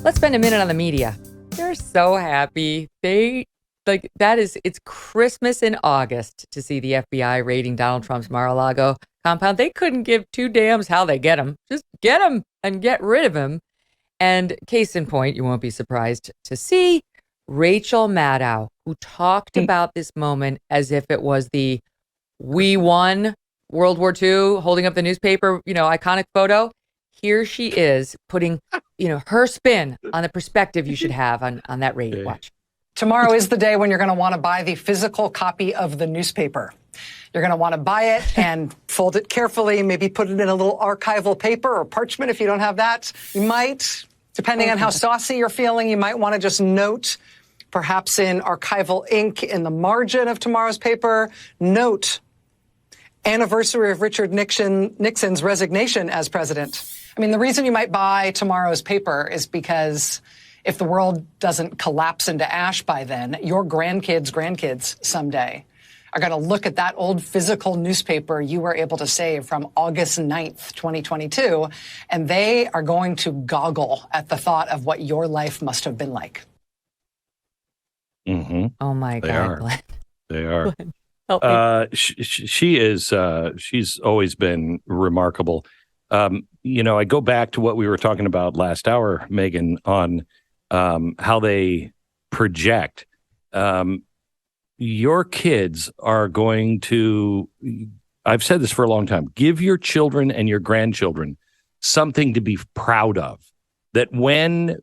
Let's spend a minute on the media. They're so happy. It's Christmas in August to see the FBI raiding Donald Trump's Mar-a-Lago compound. They couldn't give two damns how they get him. Just get him and get rid of him. And case in point, you won't be surprised to see Rachel Maddow, who talked about this moment as if it was the we won World War II, holding up the newspaper, iconic photo. Here she is putting, her spin on the perspective you should have on that raid. Watch. Tomorrow is the day when you're going to want to buy the physical copy of the newspaper. You're going to want to buy it and fold it carefully, maybe put it in a little archival paper or parchment if you don't have that. You might, depending on how saucy you're feeling, you might want to just note, perhaps in archival ink in the margin of tomorrow's paper, note anniversary of Richard Nixon's resignation as president. I mean, the reason you might buy tomorrow's paper is because if the world doesn't collapse into ash by then, your grandkids someday are going to look at that old physical newspaper you were able to save from August 9th, 2022, and they are going to goggle at the thought of what your life must have been like. Mm-hmm. Oh, my God, Glenn. They are. Glenn, help me. She is, she's always been remarkable. I go back to what we were talking about last hour, Megyn, on how they project. Your kids are going to, I've said this for a long time, give your children and your grandchildren something to be proud of. That when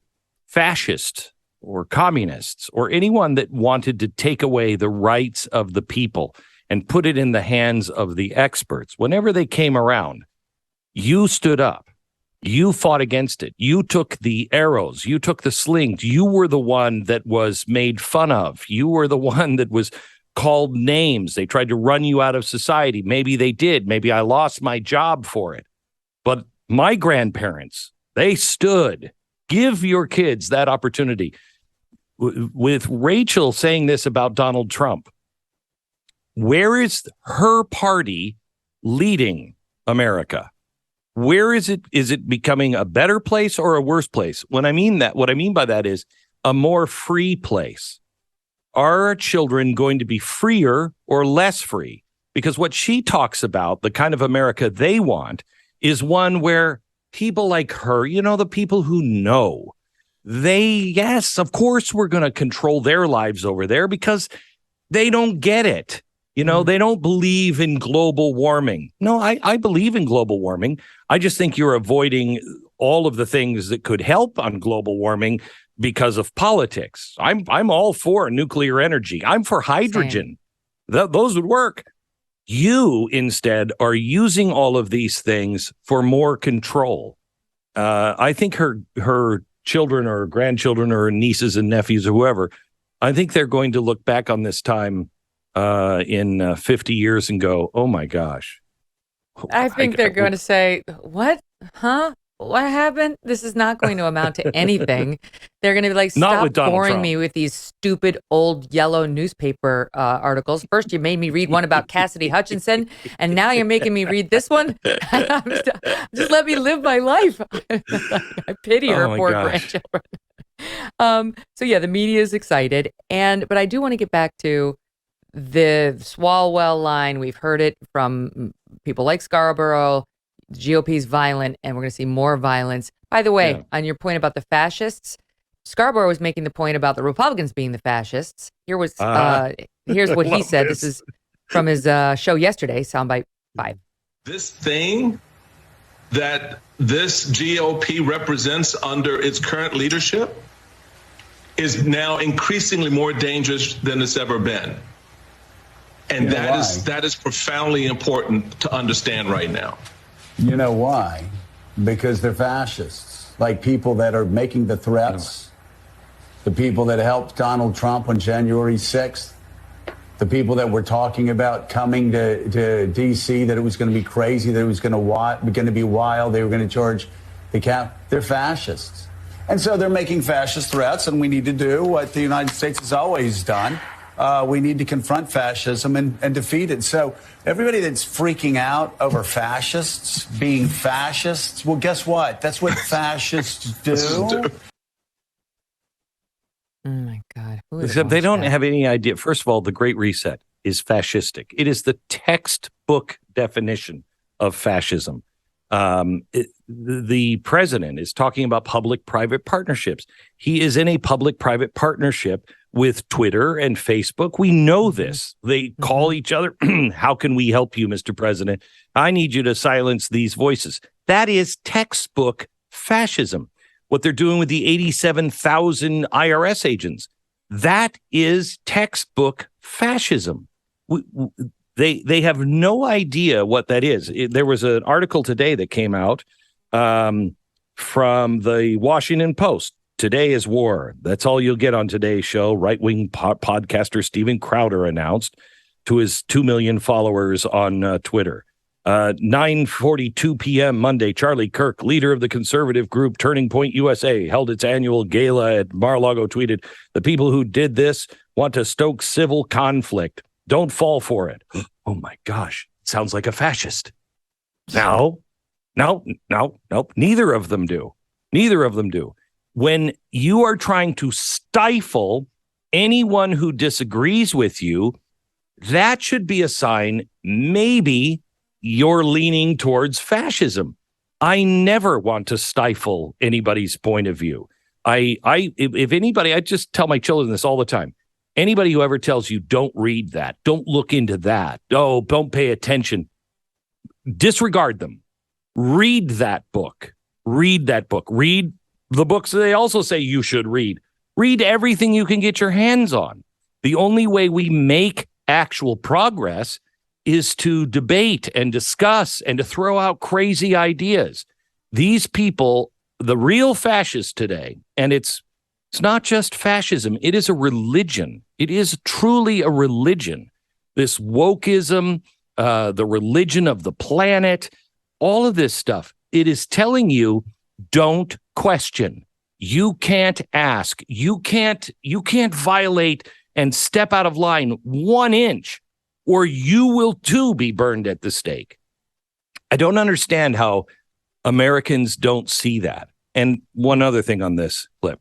fascists or communists or anyone that wanted to take away the rights of the people and put it in the hands of the experts, whenever they came around, you stood up. You fought against it. You took the arrows. You took the slings. You were the one that was made fun of. You were the one that was called names. They tried to run you out of society. Maybe they did. Maybe I lost my job for it. But my grandparents, they stood. Give your kids that opportunity. With Rachel saying this about Donald Trump, where is her party leading America? Where is it? Is it becoming a better place or a worse place? What I mean by that is a more free place. Are our children going to be freer or less free? Because what she talks about, the kind of America they want, is one where people like her, the people who know, yes, of course we're going to control their lives over there because they don't get it. They don't believe in global warming. No, I believe in global warming. I just think you're avoiding all of the things that could help on global warming because of politics. I'm all for nuclear energy. I'm for hydrogen. Those would work. You instead are using all of these things for more control. I think her children or grandchildren or nieces and nephews or whoever, I think they're going to look back on this time in 50 years and go, oh my gosh. I think they're going to say, what? Huh? What happened? This is not going to amount to anything. They're going to be like, stop boring me with these stupid old yellow newspaper articles. First, you made me read one about Cassidy Hutchinson, and now you're making me read this one. Just let me live my life. I pity her poor grandchildren. The media is excited. But I do want to get back to the Swalwell line. We've heard it from people like Scarborough. The GOP's violent, and we're going to see more violence. By the way, on your point about the fascists, Scarborough was making the point about the Republicans being the fascists. Here's what he said. This is from his show yesterday, Soundbite 5. This thing that this GOP represents under its current leadership is now increasingly more dangerous than it's ever been. And that is profoundly important to understand right now. You know why? Because they're fascists, like people that are making the threats, the people that helped Donald Trump on January 6th, the people that were talking about coming to D.C., that it was going to be crazy, that it was going to be wild, they were going to charge the cap. They're fascists. And so they're making fascist threats, and we need to do what the United States has always done. We need to confront fascism and defeat it. So everybody that's freaking out over fascists being fascists, well, guess what? That's what fascists do. Oh, my God. Except they don't have any idea. First of all, the Great Reset is fascistic. It is the textbook definition of fascism. The president is talking about public-private partnerships. He is in a public-private partnership with Twitter and Facebook. We know this. They call each other. How can we help you, Mr. President? I need you to silence these voices. That is textbook fascism. What they're doing with the 87,000 IRS agents, that is textbook fascism. They have no idea what that is. There was an article today that came out from the Washington Post. Today is war. That's all you'll get on today's show. Right-wing podcaster Steven Crowder announced to his 2 million followers on Twitter. 9:42 p.m. Monday, Charlie Kirk, leader of the conservative group Turning Point USA, held its annual gala at Mar-a-Lago, tweeted, "The people who did this want to stoke civil conflict. Don't fall for it." Oh, my gosh. Sounds like a fascist. No. Neither of them do. Neither of them do. When you are trying to stifle anyone who disagrees with you, that should be a sign maybe you're leaning towards fascism. I never want to stifle anybody's point of view. If anybody, I just tell my children this all the time. Anybody who ever tells you don't read that, don't look into that, oh, don't pay attention, disregard them. Read that book. Read that book. Read the books that they also say you should read. Read everything you can get your hands on. The only way we make actual progress is to debate and discuss and to throw out crazy ideas. These people, the real fascists today, and it's not just fascism, it is a religion. It is truly a religion. This wokeism, the religion of the planet, all of this stuff, it is telling you, don't question. You can't ask. You can't violate and step out of line 1 inch, or you will too be burned at the stake. I don't understand how Americans don't see that. And one other thing on this clip.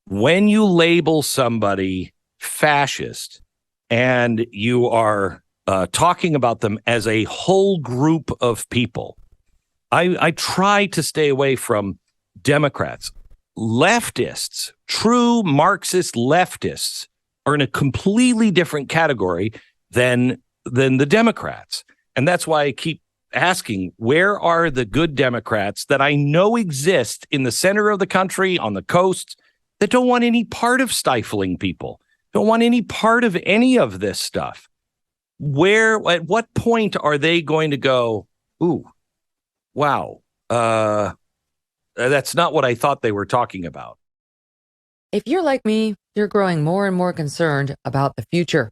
When you label somebody fascist and you are talking about them as a whole group of people, I try to stay away from Democrats. Leftists, true Marxist leftists, are in a completely different category than the Democrats. And that's why I keep asking, where are the good Democrats that I know exist in the center of the country, on the coasts, that don't want any part of stifling people, don't want any part of any of this stuff? At what point are they going to go, ooh, wow, that's not what I thought they were talking about? If you're like me, you're growing more and more concerned about the future.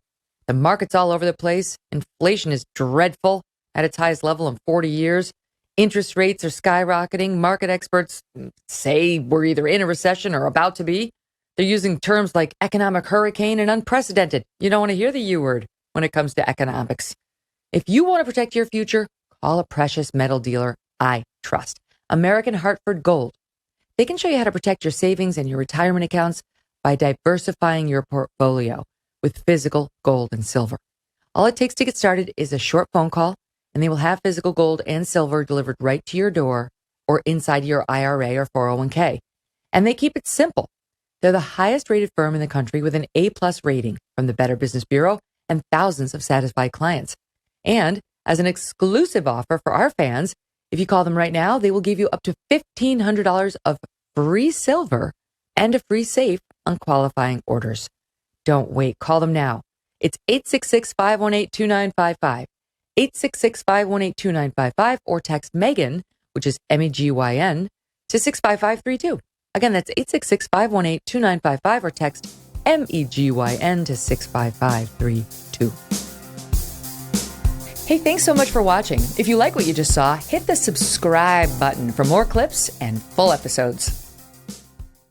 The market's all over the place. Inflation is dreadful, at its highest level in 40 years. Interest rates are skyrocketing. Market experts say we're either in a recession or about to be. They're using terms like economic hurricane and unprecedented. You don't want to hear the U word when it comes to economics. If you want to protect your future, call a precious metal dealer I trust, American Hartford Gold. They can show you how to protect your savings and your retirement accounts by diversifying your portfolio with physical gold and silver. All it takes to get started is a short phone call, and they will have physical gold and silver delivered right to your door or inside your IRA or 401k. And they keep it simple. They're the highest rated firm in the country with an A+ rating from the Better Business Bureau and thousands of satisfied clients. And as an exclusive offer for our fans, if you call them right now, they will give you up to $1,500 of free silver and a free safe on qualifying orders. Don't wait. Call them now. It's 866-518-2955, 866-518-2955, or text Megyn, which is MEGYN, to 65532. Again, that's 866-518-2955, or text MEGYN to 65532. Hey, thanks so much for watching. If you like what you just saw, hit the subscribe button for more clips and full episodes.